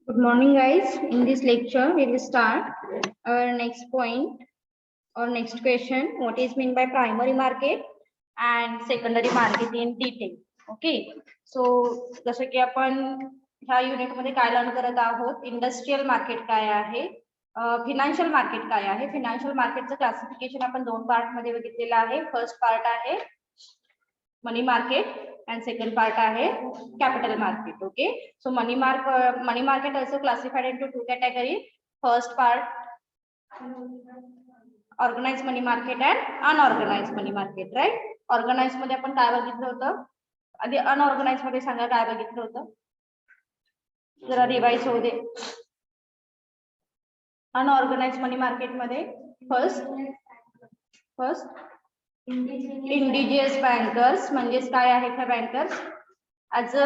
Good morning, guys. In this lecture, we will start our next point or next question. What is meant by primary market and secondary market in detail? Okay. So, जसं की आपण ह्या unit मध्ये काय learn करत आहोत, industrial market काय आहे, फिनान्शियल मार्केट काय आहे. फिनान्शियल मार्केटचं क्लासिफिकेशन आपण दोन पार्ट मध्ये बघितलेलं आहे. फर्स्ट पार्ट आहे मनी मार्केट and second part आहे capital market. Okay, so money market also classified into two category. First part organized money market and unorganized money market, right? Organized मध्ये आपण काय बघितलं होतं, आधी unorganized मध्ये सांगा काय बघितलं होतं, जरा रिवाइज होऊ दे. अनऑर्गनाइज्ड मनी मार्केट मध्ये फर्स्ट इंडिजियस बँकर्स म्हणजेच काय आहेत ह्या bankers, as a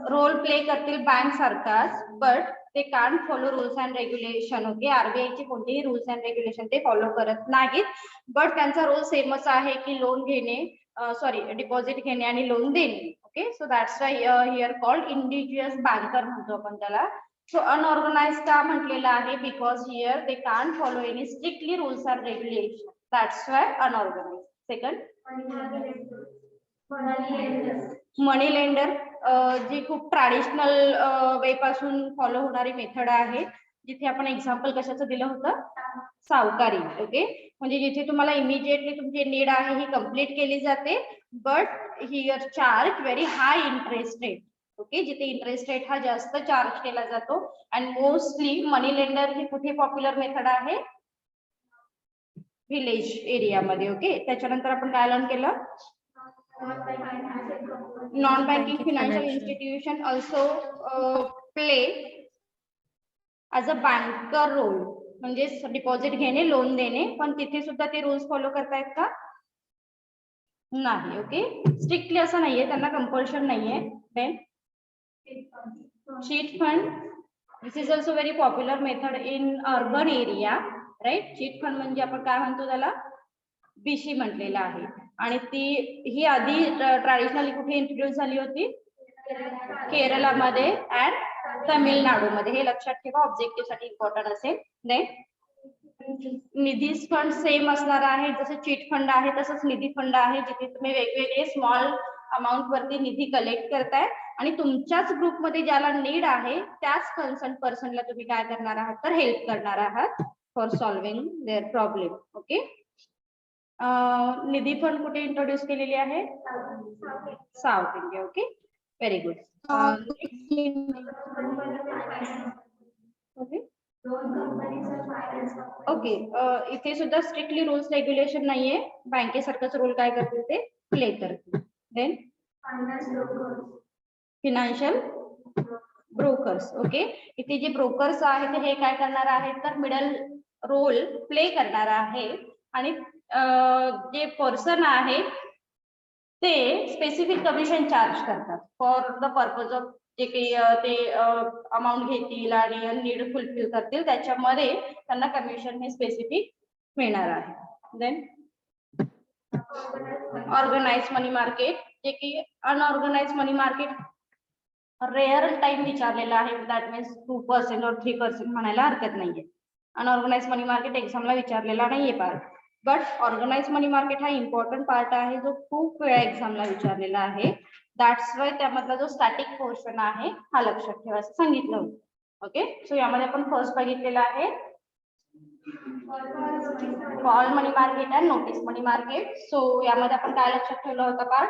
role play करतील बँक सारखाच, बट ते can't follow rules and regulation. Okay, आरबीआयचे कोणतेही रूल्स अँड रेग्युलेशन ते फॉलो करत नाहीत, बट त्यांचा रोल सेमच आहे की लोन घेणे, डिपॉझिट घेणे आणि लोन देणे. Okay, so that's why here called indigenous banker म्हणतो आपण त्याला. सो अनऑर्गनाइज का म्हटलेलं आहे, because here they can't follow any strictly rules and regulation, that's why unorganise. Second money lender, जी खूप ट्रॅडिशनल वे पासून फॉलो होणारी मेथड आहे, जिथे आपण एक्झाम्पल कशाचं दिलं होतं, सावकारी. ओके, म्हणजे जिथे तुम्हाला इमिजिएटली तुमची नीड आहे ही कम्प्लीट केली जाते, but here charge very high interest rate. Okay, जिथे इंटरेस्ट रेट हा जास्त चार्ज केला जातो. अँड मोस्टली मनी लेंडर ही कुठे पॉप्युलर मेथड आहे, विलेज एरियामध्ये. ओके, त्याच्यानंतर आपण काय लर्न केलं, non banking financial institution also play as a banker role, म्हणजे डिपॉझिट घेणे, लोन देणे, पण तिथे सुद्धा ते रूल्स फॉलो करतायत का, नाही. ओके, स्ट्रिक्टली असं नाहीये, त्यांना कंपल्शन नाहीये. Then chit fund, this is also very popular method in urban area, right. Chit fund म्हणजे आपण काय म्हणतो त्याला, बीसी म्हटलेला आहे. आणि ही आधी ट्रॅडिशनली कुठे इंट्रोड्यूस झाली होती, केरळमध्ये अँड तामिळनाडूमध्ये. हे लक्षात ठेवा, ऑब्जेक्टिव्ह साठी इम्पॉर्टंट असेल. निधी फंड सेम असणार आहे, जसं चीट फंड आहे तसंच निधी फंड आहे, जिथे तुम्ही वेगवेगळे स्मॉल अमाऊंट वरती निधी कलेक्ट करताय आणि तुमच्याच ग्रुपमध्ये ज्याला नीड आहे त्याच कन्सर्न पर्सनला तुम्ही काय करणार आहात, तर हेल्प करणार आहात for solving their problem. Okay, Nidhi fund कुठे इंट्रोड्यूस केलेली आहे, south India. Okay, very good. Okay, इथे सुद्धा स्ट्रिक्टली रूल्स रेग्युलेशन नाहीये, बँकेसारखंच रोल काय करते ते प्ले करते. Then financial brokers. ओके, इथे जे ब्रोकर्स आहेत हे काय करणार आहेत, तर मिडल रोल प्ले करणार आहे, आणि जे पर्सन आहे ते स्पेसिफिक कमिशन चार्ज करतात फॉर द पर्पज ऑफ जे काही ते अमाऊंट घेतील आणि नीड फुलफिल करतील, त्याच्यामध्ये त्यांना कमिशन हे स्पेसिफिक मिळणार आहे. देन ऑर्गनाइज मनी मार्केट, जे की अनऑर्गनाइज मनी मार्केट रेअर टाइम विचारलेला आहे, दॅट मीन्स 2% और 3% म्हणायला हरकत नाहीये. अनऑर्गनाइज मनी मार्केट एक्झामला विचारलेला नाहीये part, but organise money market हा इम्पॉर्टंट पार्ट आहे, जो खूप वेळा एक्झामला विचारलेला आहे. दॅट्स वाय त्यामधला जो स्टॅटिक पोर्शन आहे हा लक्षात ठेवायचं सांगितलं होतं. ओके, सो यामध्ये आपण फर्स्ट बघितलेला आहे call money market and notice money market. So यामध्ये आपण काय लक्षात ठेवलं होतं part,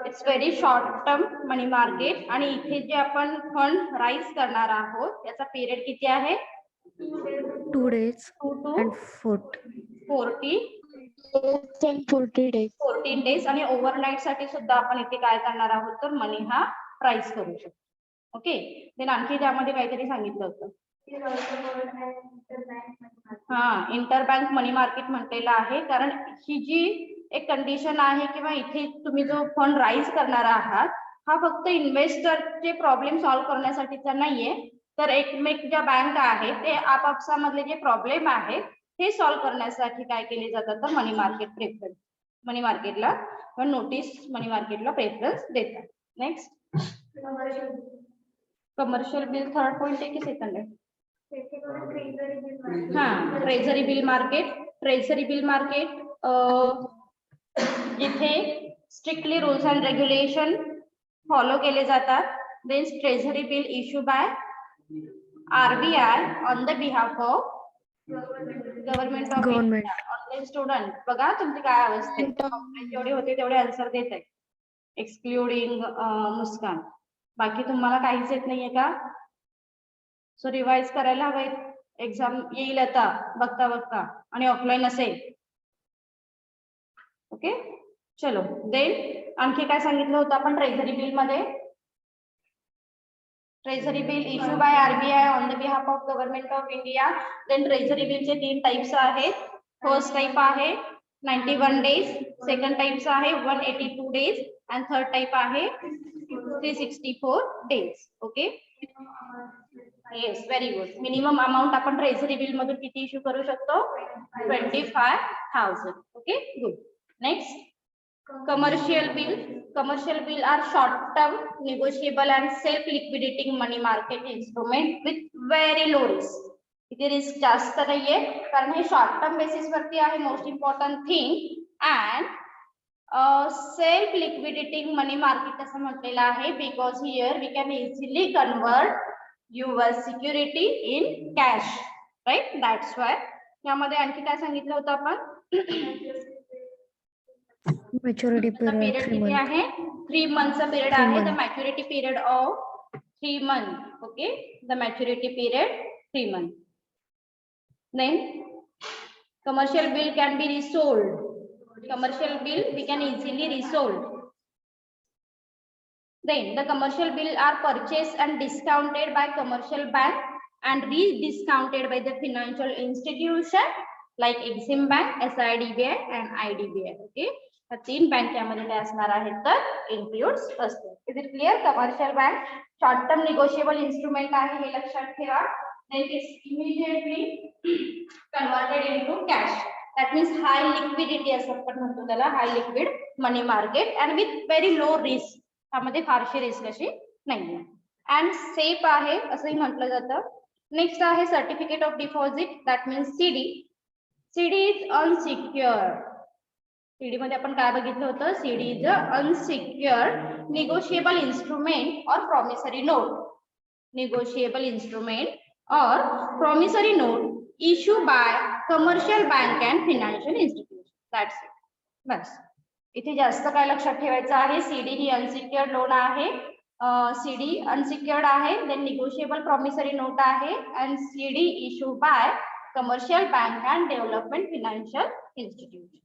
it's very short term money market, आणि इथे जे आपण फंड राईज करणार आहोत याचा पिरियड किती आहे, 2 days 2 to and 14 days. आणि ओव्हरनाईट साठी सुद्धा आपण इथे काय करणार आहोत, तर मनी हा राईज करू शकतो. ओके, देन आणखी त्यामध्ये काहीतरी सांगितलं होतं, हा इंटरबँक मनी मार्केट म्हटलेलं आहे, कारण ही जी एक कंडिशन आहे किंवा इथे तुम्ही जो फंड राईज करणार आहात हा फक्त इन्व्हेस्टरचे प्रॉब्लेम सॉल्व्ह करण्यासाठीचा नाहीये, तर एकमेक ज्या बँक आहे ते आपापसामधले जे प्रॉब्लेम आहेत हे सॉल्व्ह करण्यासाठी काय केले जातात, तर मनी मार्केटला नोटीस मनी मार्केटला प्रेफरन्स देतात. Next commercial bill third point आहे की सेकंड आहे? हाँ, treasury bill market. Treasury bill market जिथे strictly rules and regulation follow केले जातात. Then treasury bill issue by RBI on the behalf of government of Government. India. Online student बघा तुमची काय अवस्था आहे. जेवढे होते तेवढे आन्सर देत आहे एक्सक्लुडिंग मुस्कान. बाकी तुम्हाला काहीच येत नाहीये का? सो रिवाइज करायला हवंय. एक्झाम येईल आता बघता बघता आणि ऑफलाईन असेल. ओके चलो. देन आणखी काय सांगितलं होतं आपण ट्रेझरी बिल मध्ये? Treasury bill issue by RBI on the behalf of government of India. Then treasury बिलचे 3 टाइप्स आहेत. फर्स्ट टाइप आहे 91 डेज, सेकंड टाइप्स आहे 182 डेज आणि थर्ड टाइप आहे 364 days. Okay yes very good. Minimum amount आपण treasury bill मधून किती issue करू शकतो? 25,000. Okay good. Next commercial bill. Commercial bill are short term negotiable and self liquidating money market instrument with very low risk. इथे risk जास्त नाहीये कारण हे शॉर्ट टर्म बेसिस वरती आहे. Most important thing and self liquidating money market असं म्हटलेलं आहे because here we can easily convert your security in cash. Right that's why. यामध्ये आणखी काय सांगितलं होतं आपण? Maturity period पिरियड 3 किती months. आहे? 3 मंथचा पिरियड 3 आहे. The months. Maturity period of 3 month. Okay the maturity period 3 month. Then commercial bill can be resold. Commercial bill we can easily resold. Then the commercial bill are purchased and discounted by commercial bank and re-discounted by the financial institution like Exim Bank, SIDBI and IDBI. Okay. 3 bank यामध्ये काय असणार आहेत तर includes असतात. Is it clear? Commercial bank short term negotiable instrument आहे हे लक्षात ठेवा. Then it's immediately converted into cash. That means high liquidity असं आपण म्हणतो त्याला. High liquid money market and with very low risk. त्यामध्ये फारशी रिस्क अशी नाहीये. अँड सेफ आहे असंही म्हटलं जातं. नेक्स्ट आहे certificate of deposit. That means CD. CD is unsecured. CD मध्ये आपण काय बघितलं होतं? CD is a unsecured negotiable instrument और प्रॉमिसरी नोट. निगोशिएबल इन्स्ट्रुमेंट और promissory note issue by commercial bank and financial institution. That's it. बस इथे जास्त काय लक्षात ठेवायचं आहे? CD ही अनसिक्युअर्ड लोन आहे. CD अनसिक्युअर्ड आहे. देन निगोशिएबल प्रॉमिसरी नोट आहे and CD issue by commercial bank and development financial institution.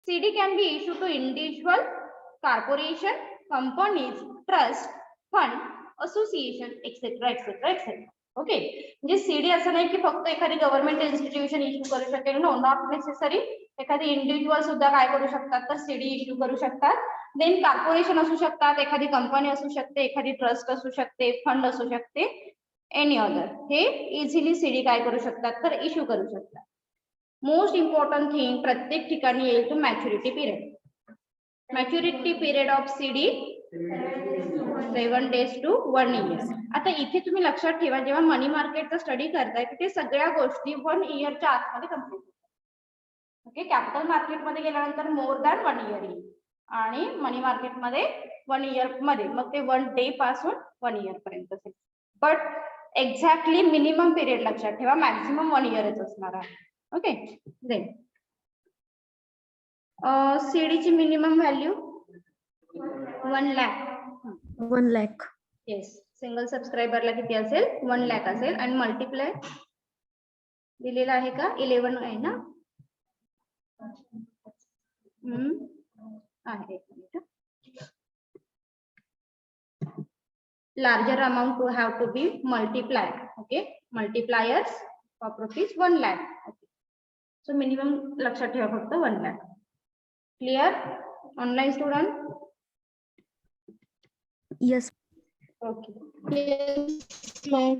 CD can be issued to individual, corporation, companies, trust, fund, association, etc. etc. etc. Okay म्हणजे CD असं नाही की फक्त एखादी government institution issue करू शकेल. No not necessary. एखादी individual सुद्धा काय करू शकतात तर CD इश्यू करू शकतात. देन कॉर्पोरेशन असू शकतात, एखादी कंपनी असू शकते, एखादी ट्रस्ट असू शकते, फंड असू शकते, एनी अदर. हे इझिली CD काय करू शकतात तर इश्यू करू शकतात. मोस्ट इम्पॉर्टंट थिंग प्रत्येक ठिकाणी येईल तो maturity period. Maturity period of CD 7 days to 1 year. आता इथे तुम्ही लक्षात ठेवा जेव्हा मनी मार्केटचा स्टडी करताय तिथे सगळ्या गोष्टी 1 इयरच्या आतमध्ये कम्प्लीट होतात. ओके कॅपिटल मार्केटमध्ये गेल्यानंतर मोर दॅन 1 इयर येईल आणि मनी मार्केटमध्ये 1 इयर मध्ये मग ते 1 डे पासून 1 इयर पर्यंत असेल. बट एक्झॅक्टली मिनिमम पिरियड लक्षात ठेवा मॅक्झिमम 1 इयरच असणार आहे. ओके देन CD ची minimum value 1 lakh. 1 lakh. Yes single सबस्क्रायबरला किती असेल 1 लाख असेल आणि मल्टिप्लाय दिलेला आहे का 11 आहे ना? आहे एक minute. Larger amount to have to be multiplied. Okay multipliers of rupees 1 lakh. Okay. So minimum लक्षात ठेवा फक्त 1 lakh. Clear? Online student? Yes. Okay. Yes, ma'am.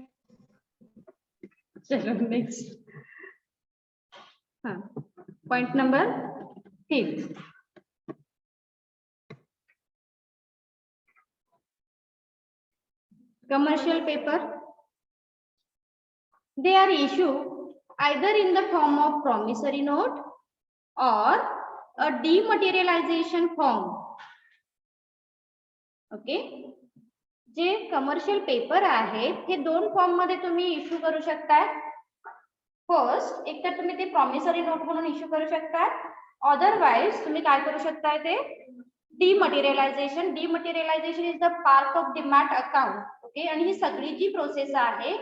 चलो next. हाँ. Point number 5. commercial paper, they are issued either in the form of promissory note or a dematerialization form. Okay, जे commercial paper आहेत हे दोन form मध्ये तुम्ही issue करू शकताय. फर्स्ट, एक तर तुम्ही ते प्रॉमिसरी नोट म्हणून इश्यू करू शकता, अदरवाइज तुम्ही काय करू शकताय ते dematerialisation. Dematerialisation is the part of demat account. Okay, आणि ही सगळी जी प्रोसेस आहे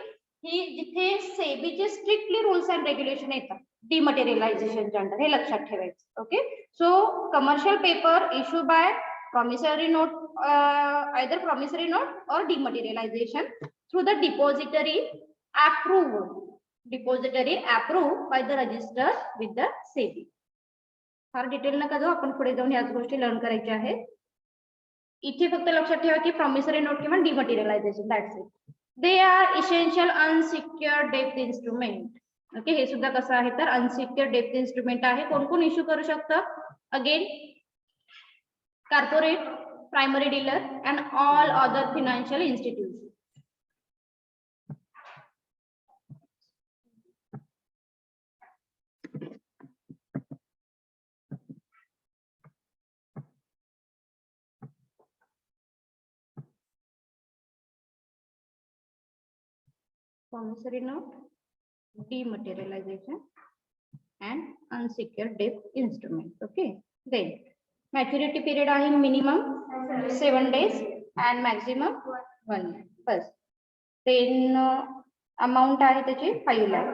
ही जिथे सेबीचे स्ट्रिक्टली रूल्स अँड रेग्युलेशन येतात डिमटेरियलायझेशनच्या अंडर, हे लक्षात ठेवायचं. Okay, so commercial paper issue by promissory note, either promissory note or dematerialization through the depository approval. Depository approved by the register with the SEBI. फार डिटेल नका जाऊ, आपण पुढे जाऊन याच गोष्टी लर्न करायच्या आहेत. इथे फक्त लक्षात ठेवा की प्रॉमिसरी नोट किंवा dematerialisation, that's it. They are essential unsecured डेब्ट इन्स्ट्रुमेंट. ओके, हे सुद्धा कसं आहे तर अनसिक्युअर्ड डेब्ट इन्स्ट्रुमेंट आहे. कोण कोण इश्यू करू शकतं? Again corporate, primary dealer and all other financial institutions. Promissory note, dematerialization and unsecured debt instrument. Okay, then maturity period आहे minimum 7 days and maximum 1 year. Bus. then amount आहे त्याची 5 lakh.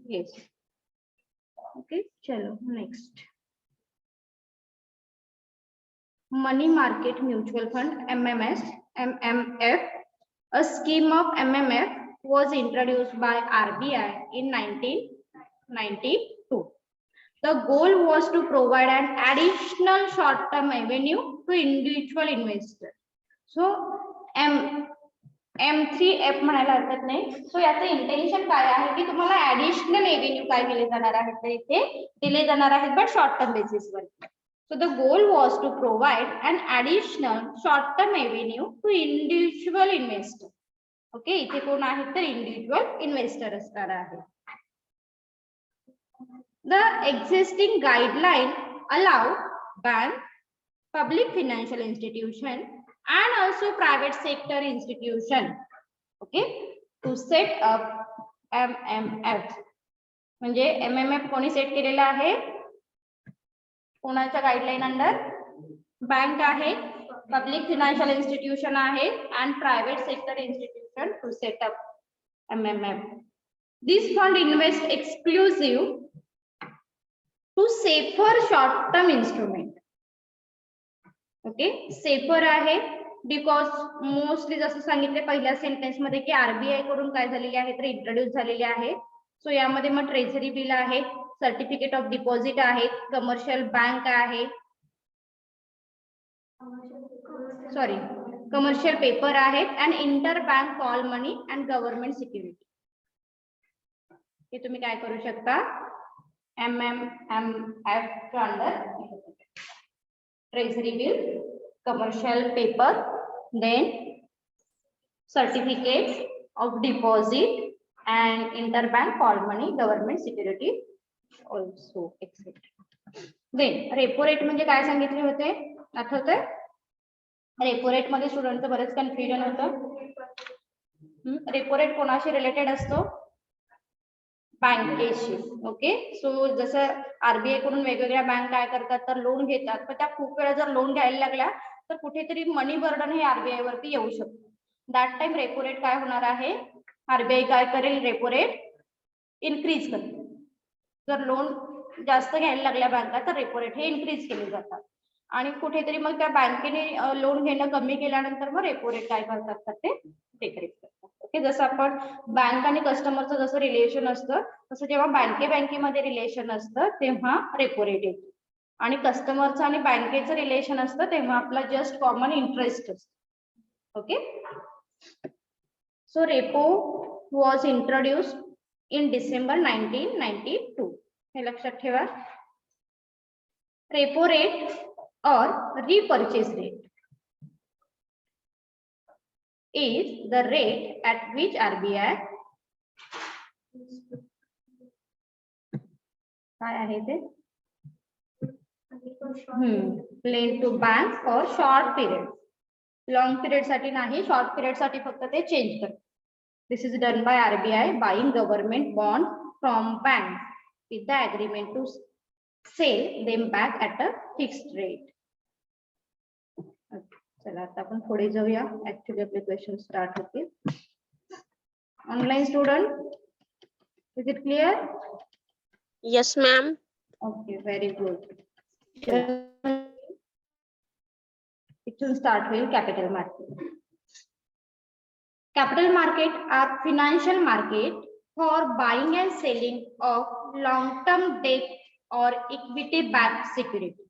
yes. okay, चलो next. money market mutual fund, MMF. A scheme of MMF was introduced by RBI in 1992. The goal was to provide an additional short-term revenue to individual investors. So M3F म्हणायला हरकत नाही. So याचं intention काय आहे की तुम्हाला additional revenue काय दिले जाणार आहेत तर इथे दिले जाणार आहेत बट शॉर्ट टर्म बेसिसवर. So the goal was to provide an additional short-term revenue to individual investor. Okay, इथे कोण आहेत तर individual investor असणार आहे. The existing guideline allow bank, public financial institution and also private sector institution, okay, to set up MMF. म्हणजे MMF कोणी set केलेला आहे? कोणाच्या गाइडलाइन अंडर? बँक आहे, पब्लिक फायनान्शियल इन्स्टिट्यूशन आहे and private sector institution to set up MMF. This fund invest exclusive to safer short term instrument. Okay, safer आहे because mostly जसं सांगितले पहिल्या सेंटेन्स मध्ये की आरबीआय कडून काय झालेले आहे तर इंट्रोड्यूस झालेले आहे. सो यामध्ये मग ट्रेझरी बिल आहे, सर्टिफिकेट ऑफ डिपॉझिट आहे, कमर्शियल बँक आहे, सॉरी कमर्शियल पेपर आहेत and inter bank call money and government security. हे तुम्ही काय करू शकता MMF च्या under treasury bill, commercial paper, then certificates of deposit and interbank call money, government security also etc. then repo rate म्हणजे काय सांगितले होते आठवतंय? रेपो रेट मध्ये स्टुडंटचं बरेच कन्फ्युजन होतं. रेपो रेट कोणाशी रिलेटेड असतो? बँकेशी. ओके, सो जसं आरबीआय कडून वेगवेगळ्या बँक काय करतात तर लोन घेतात, पण त्या खूप वेळा जर लोन घ्यायला लागल्या तर कुठेतरी मनी बर्डन हे आरबीआय वरती येऊ शकतो. दॅट टाइम रेपो रेट काय होणार आहे? आरबीआय काय करेल? रेपो रेट इन्क्रीज करेल. जर लोन जास्त घ्यायला लागल्या बँका तर रेपो रेट हे इन्क्रीज केले जातात आणि कुठेतरी मग त्या बँकेने लोन घेणं कमी केल्यानंतर मग रेपो रेट काय करतात तर ते डिक्रीज करतात. ओके, जसं आपण बँक आणि कस्टमरचं जसं रिलेशन असतं तसं जेव्हा बँकेमध्ये रिलेशन असतं तेव्हा रेपो रेट येतो आणि कस्टमरचं आणि बँकेचं रिलेशन असतं तेव्हा आपला जस्ट कॉमन इंटरेस्ट असतो. Okay, so repo was introduced in December 1992. हे लक्षात ठेवा. रेपो रेट और repurchase rate. is the rate at which RBI काय आहे ते lend to banks for short period. Long period साठी नाही, शॉर्ट पिरियड साठी फक्त ते चेंज करतात. This is done by RBI buying government bond from bank with the agreement to sell them back at a fixed rate. चला आता आपण पुढे जाऊया. ऍक्च्युली आपले क्वेश्चन स्टार्ट होतील. Online student, is it clear? Yes, ma'am. Okay, very good. इथून start होईल capital market. Capital market are financial market for buying and selling of long-term debt or equity-backed security.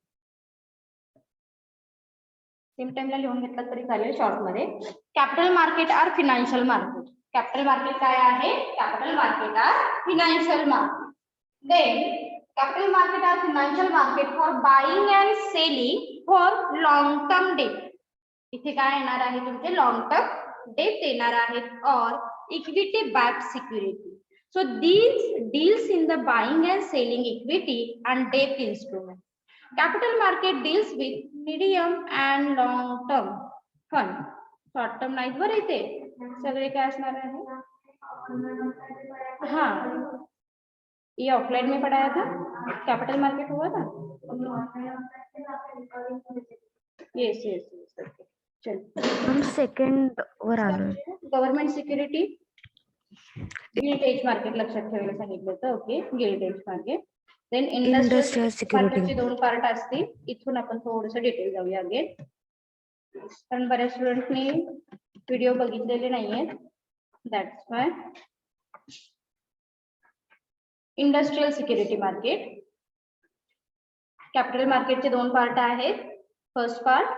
Same टाइमला लिहून घेतलं तरी चालेल short मध्ये. Capital market are financial market. Capital market काय आहे? Capital market are financial market. Then capital market are financial market for buying and selling for long term debt. इथे काय येणार आहे तुमचे लॉंग टर्म डेट येणार आहेत or equity backed security. So these deals in the buying and selling equity and debt instrument. Capital market deals with medium and long term fund. Short term नाहीत बरं इथे सगळे काय असणार आहे. हाँ ये ऑफलाइन में पढ़ाया था, कैपिटल मार्केट हुआ था. Yes yes yes. चल हम सेकंड वर आलोय. Government security gilt edge market लक्षात ठेवायला सांगितलं होतं. ओके, gilt edge market. Then industrial सिक्युरिटीचे दोन पार्ट असतील. इथून आपण थोडंसं डिटेल जाऊया अगेन, कारण बऱ्याच स्टुडंटनी व्हिडिओ बघितलेले नाहीये, that's why. Industrial security market. Capital मार्केटचे दोन पार्ट आहेत. फर्स्ट पार्ट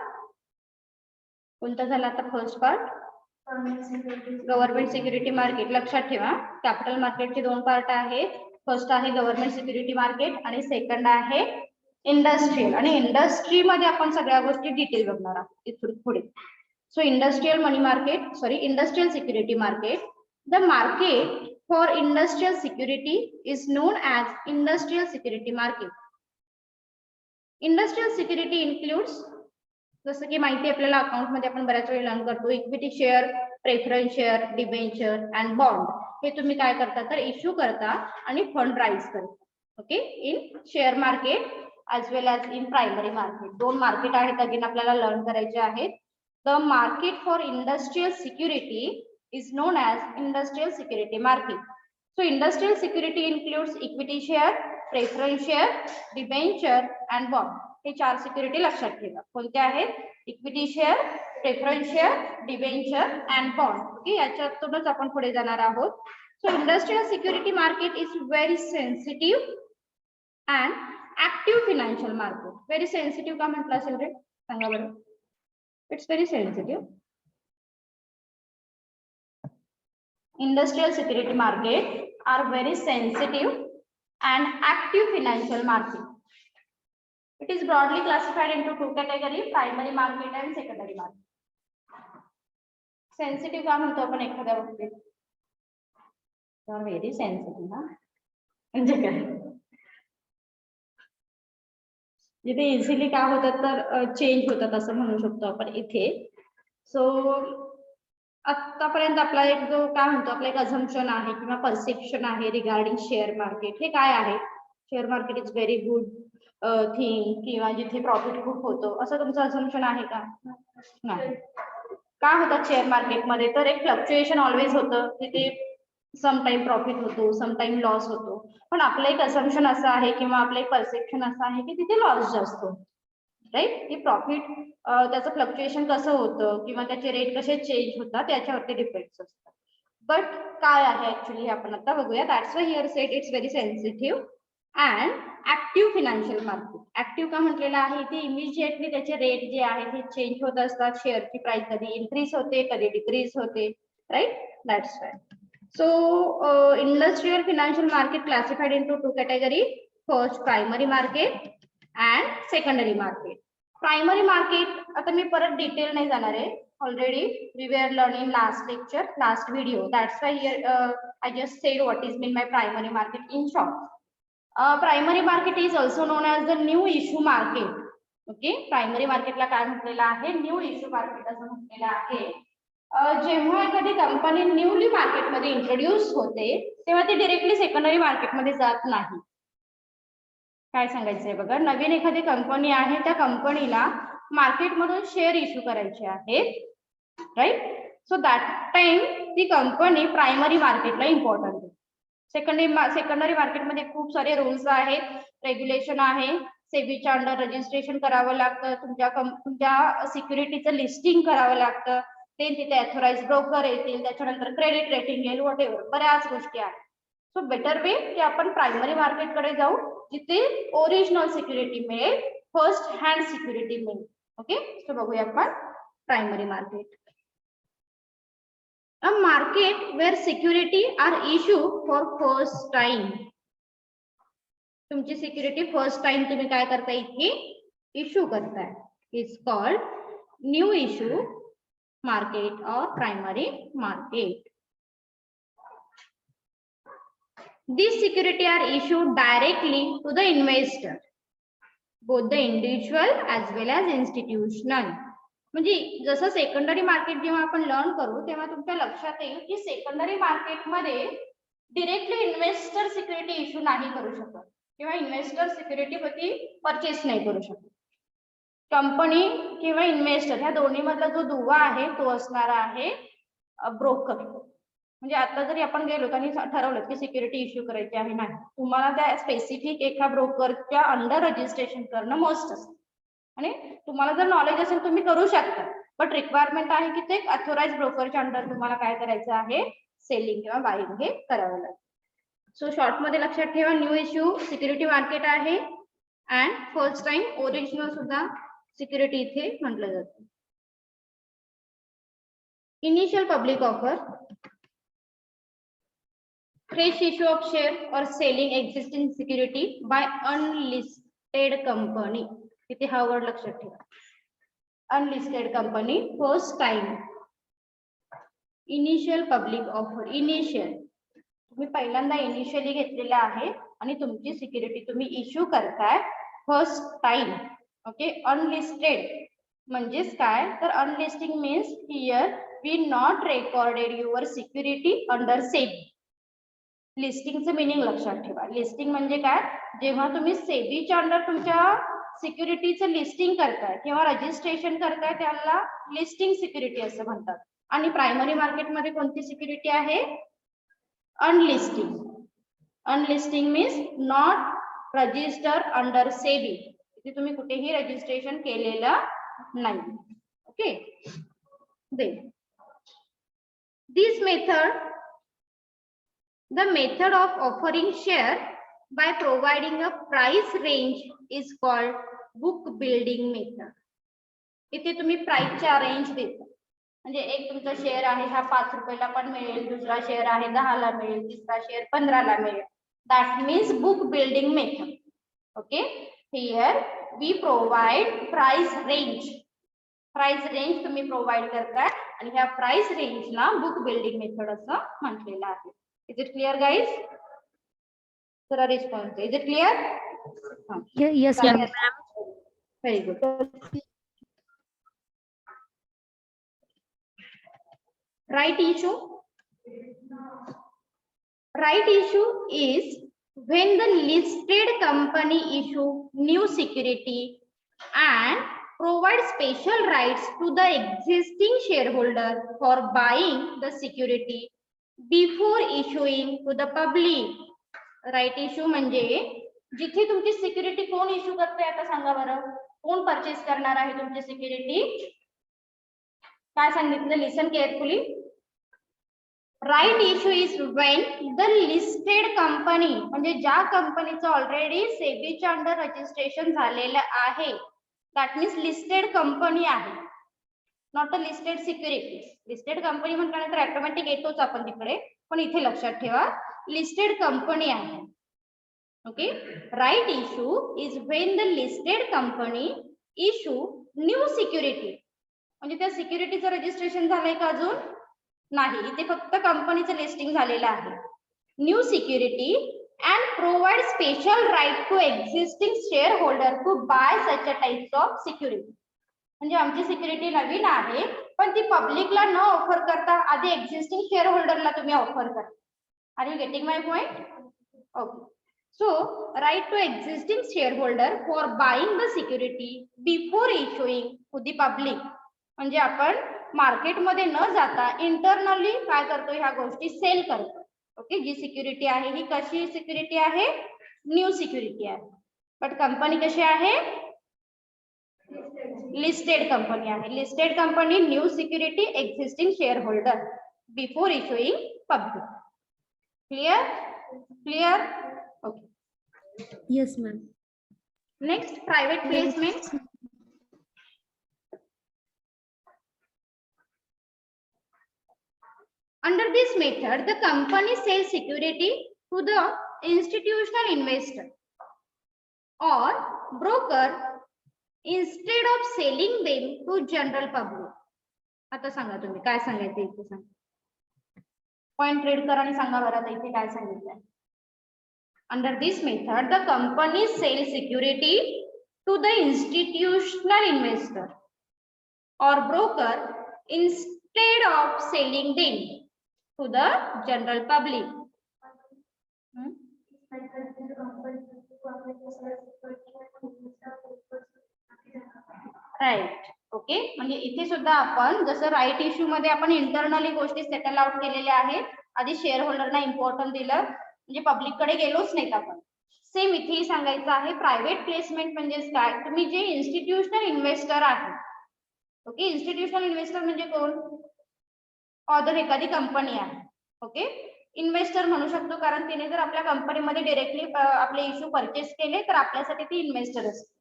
कोणता झाला आता? First part government security market. लक्षात ठेवा कॅपिटल मार्केटचे दोन पार्ट आहेत. फर्स्ट आहे गव्हर्नमेंट सिक्युरिटी मार्केट आणि सेकंड आहे इंडस्ट्रियल. आणि इंडस्ट्री मध्ये आपण सगळ्या गोष्टी डिटेल बघणार आहोत इथून पुढे. So industrial money market, sorry industrial security market. The market for industrial security is non as industrial security market. Industrial security includes, जसं की माहिती आपल्याला अकाउंट मध्ये आपण बऱ्याच वेळी लर्न करतो, equity share, preference share, debenture and bond. हे तुम्ही काय करता तर इश्यू करता आणि फंड राईज करता. Okay, in share market as well as in primary market. दोन मार्केट आहेत अगेन आपल्याला लर्न करायचे आहेत. The market for industrial security is non as industrial security market. So industrial security includes equity share, preference share, debenture and bond. हे चार security लक्षात ठेवा. कोणते आहेत? Equity share, preference share, debenture and bond. Okay, याच्यातूनच आपण पुढे जाणार आहोत. So industrial security market is very sensitive and active financial market. Very sensitive का म्हटलं असेल रे? सांगा बरं. It's very sensitive. Industrial security market are very sensitive and active financial market. It is broadly classified into two categories, primary market and secondary market. Sensitive का म्हणतो आपण एखाद्या बाबतीत? Very sensitive ना, म्हणजे काय? जिथे इझिली काय होतात तर चेंज होतात असं म्हणू शकतो आपण इथे. सो आतापर्यंत आपला एक जो काय म्हणतो आपला एक अझम्पशन आहे किंवा परसेप्शन आहे रिगार्डिंग शेअर मार्केट. हे काय आहे? Share market is very good thing किंवा जिथे प्रॉफिट खूप होतो असं तुमचं अझम्पशन आहे का? नाही. काय होतात शेअर मार्केटमध्ये तर एक फ्लक्च्युएशन ऑलवेज होतं. तिथे समटाइम प्रॉफिट होतो, समटाइम लॉस होतो. पण आपलं एक अझम्पशन असं आहे किंवा आपलं एक परसेप्शन असं आहे की तिथे लॉस जास्त होतो, राईट. की प्रॉफिट त्याचं फ्लक्च्युएशन कसं होतं किंवा त्याचे रेट कसे चेंज होतात याच्यावरती डिपेंड्स असतात. बट काय आहे ऍक्च्युली आपण आता बघूया. That's why here said it's very sensitive and active financial market. Active का म्हटलेलं आहे? इथे इमिजिएटली त्याचे रेट जे आहेत हे चेंज होत असतात. शेअरची प्राइस कधी इन्क्रीज होते, कधी डिक्रीज होते, right. That's why. So industrial financial market classified into two category. First primary market and secondary market. Primary market आता मी परत डिटेल नाही जाणार आहे. already we were learning last lecture, last video. That's why here I just said what is meant by primary market in short. Primary market is also known as the new issue market. Okay, primary मार्केटला काय म्हटलेलं आहे, new issue market असं म्हटलेलं आहे. जेव्हा एखादी company newly मार्केटमध्ये इंट्रोड्यूस होते तेव्हा ती डायरेक्टली सेकंडरी मार्केटमध्ये जात नाही. काय सांगायचंय बघा, नवीन एखादी कंपनी आहे त्या कंपनीला मार्केटमधून शेअर इश्यू करायचे आहेत, राईट. सो दॅट टाइम ती कंपनी प्रायमरी मार्केटला इम्पॉर्टंट आहे. सेकंडरी मार्केटमध्ये खूप सारे रूल्स आहेत, रेग्युलेशन आहे. सेबीच्या अंडर रजिस्ट्रेशन करावं लागतं, तुमच्या सिक्युरिटीचं लिस्टिंग करावं लागतं, ते तिथे ऑथोराइज ब्रोकर येतील, त्याच्यानंतर क्रेडिट रेटिंग येईल, वॉट एव्हर बऱ्याच गोष्टी आहेत. सो बेटर वे की आपण प्रायमरी मार्केटकडे जाऊ जिथे ओरिजिनल सिक्युरिटी मिळेल, फर्स्ट हँड सिक्युरिटी मिळेल. ओके, सो बघूया आपण primary market. A market where security are issued for first time. तुमची सिक्युरिटी फर्स्ट टाइम तुम्ही काय करताय, इथे इश्यू करताय. It's called new issue market और primary market. These security are issued directly to the investor, both the individual as well as institutional. म्हणजे जसं secondary market जेव्हा आपण लर्न करू तेव्हा तुमच्या लक्षात येईल की सेकंडरी मार्केटमध्ये डिरेक्टली इन्व्हेस्टर सिक्युरिटी इश्यू नाही करू शकत किंवा इन्व्हेस्टर सिक्युरिटी वरती परचेस नाही करू शकत. कंपनी किंवा इन्व्हेस्टर ह्या दोन्ही मधला जो दुवा आहे तो असणारा आहे ब्रोकर. म्हणजे आता जरी आपण गेलो आणि ठरवलं की सिक्युरिटी इश्यू करायची आहे, नाही, तुम्हाला त्या स्पेसिफिक एका ब्रोकरच्या अंडर रजिस्ट्रेशन करणं मस्ट असतं. आणि तुम्हाला जर नॉलेज असेल तुम्ही करू शकता, बट रिक्वायरमेंट आहे की ते ऑथोराइज ब्रोकरच्या अंडर तुम्हाला काय करायचं आहे, सेलिंग किंवा बाईंग हे करावं लागेल. सो शॉर्ट मध्ये लक्षात ठेवा, न्यू इश्यू सिक्युरिटी मार्केट आहे अँड फर्स्ट टाइम ओरिजिनल सुद्धा सिक्युरिटी इथे म्हटलं जातं. Initial public offer, fresh issue of share और selling existing security by unlisted company. इथे हा वर्ड लक्षात ठेवा, unlisted company first time. Initial public offer, initial तुम्ही पहिल्यांदा इनिशियली घेतलेला आहे आणि तुमची सिक्युरिटी तुम्ही इश्यू करताय फर्स्ट टाइम. ओके, अनलिस्टेड म्हणजेच काय, तर unlisting means here we not recorded your security under SEBI. लिस्टिंगचं मिनिंग लक्षात ठेवा. लिस्टिंग म्हणजे काय, जेव्हा तुम्ही सेबीच्या अंडर तुमच्या सिक्युरिटीचं लिस्टिंग करताय किंवा रजिस्ट्रेशन करताय त्याला लिस्टिंग सिक्युरिटी असं म्हणतात. आणि प्रायमरी मार्केटमध्ये कोणती सिक्युरिटी आहे, unlisting. Unlisting means not register under SEBI, इथे तुम्ही कुठेही रजिस्ट्रेशन केलेलं नाही. Okay, then this method, the method of offering share by providing a price range is called book building method. इथे तुम्ही प्राइसच्या रेंज देता, म्हणजे एक तुमचा शेअर आहे हा 5 रुपयाला पण मिळेल, दुसरा शेअर आहे 10 ला मिळेल, तिसरा शेअर 15 ला मिळेल. That means book building method. Okay, here we provide price range. Price range तुम्ही प्रोव्हाइड करताय आणि ह्या प्राइस रेंजला बुक बिल्डिंग मेथड असं म्हटलेलं आहे. Is it clear, guys? Sir, response. Is it clear? Yes, Yes, ma'am. ma'am. Very good. Right issue. Right issue is when the listed company issue new security and provide special rights to the existing shareholder for buying the security before issuing to the public. Right issue म्हणजे जिथे तुमची security कोण issue करते, आता सांगा बरं, कोण purchase करणार आहे तुमची सिक्युरिटी? काय सांगितलं, listen carefully. Right issue is when the listed company, म्हणजे ज्या कंपनीचं ऑलरेडी सेबीच्या अंडर रजिस्ट्रेशन झालेलं आहे, दॅट मीन्स लिस्टेड कंपनी आहे, not a listed security. Listed company म्हटल्यानंतर ऑटोमॅटिक येतोच आपण तिकडे, पण इथे लक्षात ठेवा लिस्टेड कंपनी आहे. Okay, right issue is when the listed company issue new security म्हणजे त्या सिक्युरिटीचं रजिस्ट्रेशन झालंय का अजून नाही, इथे फक्त कंपनीचं लिस्टिंग झालेलं आहे. New security and provide special right to existing share holder to buy such a types of security. म्हणजे आमची सिक्युरिटी नवीन आहे पण ती पब्लिकला न ऑफर करता आधी एक्झिस्टिंग शेअर होल्डरला तुम्ही ऑफर करा. Are you getting my point? Okay. So, right to existing shareholder for buying the security before issuing to the public. म्हणजे आपण मार्केटमध्ये न जाता इंटरनली काय करतो, ह्या गोष्टी सेल करतो. ओके, जी सिक्युरिटी आहे ही कशी सिक्युरिटी आहे, न्यू सिक्युरिटी आहे. बट कंपनी कशी आहे, लिस्टेड कंपनी आहे. Listed company new security existing share holder before issuing public. Clear? Clear? Okay. Yes, ma'am. Next, private placement. Under this method, the company sells security to the institutional investor or broker instead of selling them to general public. आता सांगा तुम्ही काय सांगायचं इथे, सांगा. Point read करा आणि सांगा बरं आता इथे काय सांगितलंय. Under this method, the company sells security to the institutional investor or broker instead of selling them to the general public. Right. Okay, म्हणजे इथे सुद्धा आपण जसं राईट इश्यू मध्ये आपण इंटरनली गोष्टी सेटल आउट केलेल्या आहेत, आधी शेअर होल्डरना इम्पॉर्टन्स दिलं, म्हणजे पब्लिक कडे गेलोच नाहीत आपण. सेम इथेही सांगायचं आहे. प्रायव्हेट प्लेसमेंट म्हणजे काय, तुम्ही जे इन्स्टिट्यूशनल इन्व्हेस्टर आहे, ओके, इन्स्टिट्यूशनल इन्व्हेस्टर म्हणजे कोण, ऑदर एखादी कंपनी आहे. ओके, इन्व्हेस्टर म्हणू शकतो कारण तिने जर आपल्या कंपनीमध्ये डिरेक्टली आपले इश्यू परचेस केले तर आपल्यासाठी ती इन्व्हेस्टर असते.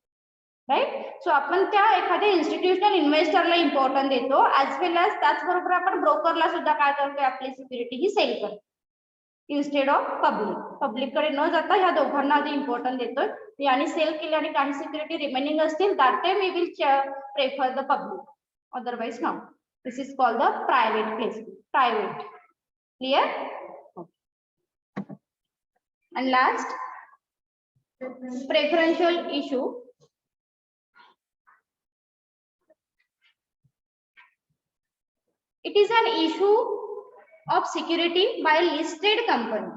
राईट. सो आपण त्या एखाद्या इन्स्टिट्यूशनल इन्व्हेस्टरला इम्पॉर्टन्स देतो, ऍज वेल एज त्याचबरोबर आपण ब्रोकरला सुद्धा काय करतोय, आपली सिक्युरिटी ही सेल करतो इन्स्टेड ऑफ पब्लिक. पब्लिक कडे न जाता ह्या दोघांना आधी इम्पॉर्टन्स देतोय आणि सेल केले आणि काही सिक्युरिटी रिमेनिंग असतील that time we will prefer the public, otherwise no. This is called the private placement. Private. Clear? And last, preferential issue. It is an issue of security by listed company.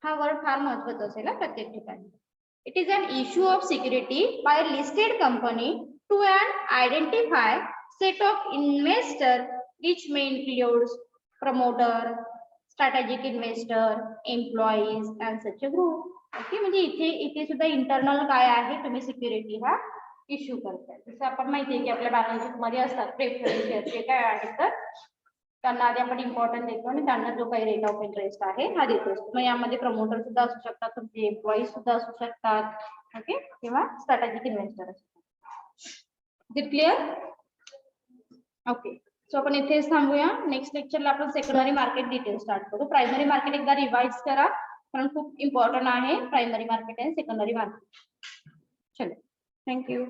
हा word फार महत्वाचा असेल प्रत्येक ठिकाणी. It is an issue of security by a listed company to an identified set of investor which may include promoter, strategic investor, employees and such a group. Okay, म्हणजे इथे सुद्धा internal काय आहे, तुम्ही सिक्युरिटी हा इश्यू करताय. जसं आपण माहितीये की आपल्या बॅलन्स शीट मध्ये असतात प्रेफरन्स, जे काय आहे तर त्यांना आधी आपण इम्पॉर्टन्स देतो आणि त्यांना जो काही रेट ऑफ इंटरेस्ट आहे हा देतो. मग यामध्ये प्रमोटर सुद्धा असू शकतात, तुमचे एम्प्लॉईज सुद्धा असू शकतात, ओके, किंवा स्ट्रॅटेजिक इन्व्हेस्टर असू शकतात. क्लिअर? ओके, सो आपण इथेच थांबूया. नेक्स्ट लेक्चरला आपण सेकंडरी मार्केट डिटेल स्टार्ट करू. प्रायमरी मार्केट एकदा रिवाइज करा कारण खूप इम्पॉर्टंट आहे प्रायमरी मार्केट आणि सेकंडरी मार्केट. चलो, थँक्यू.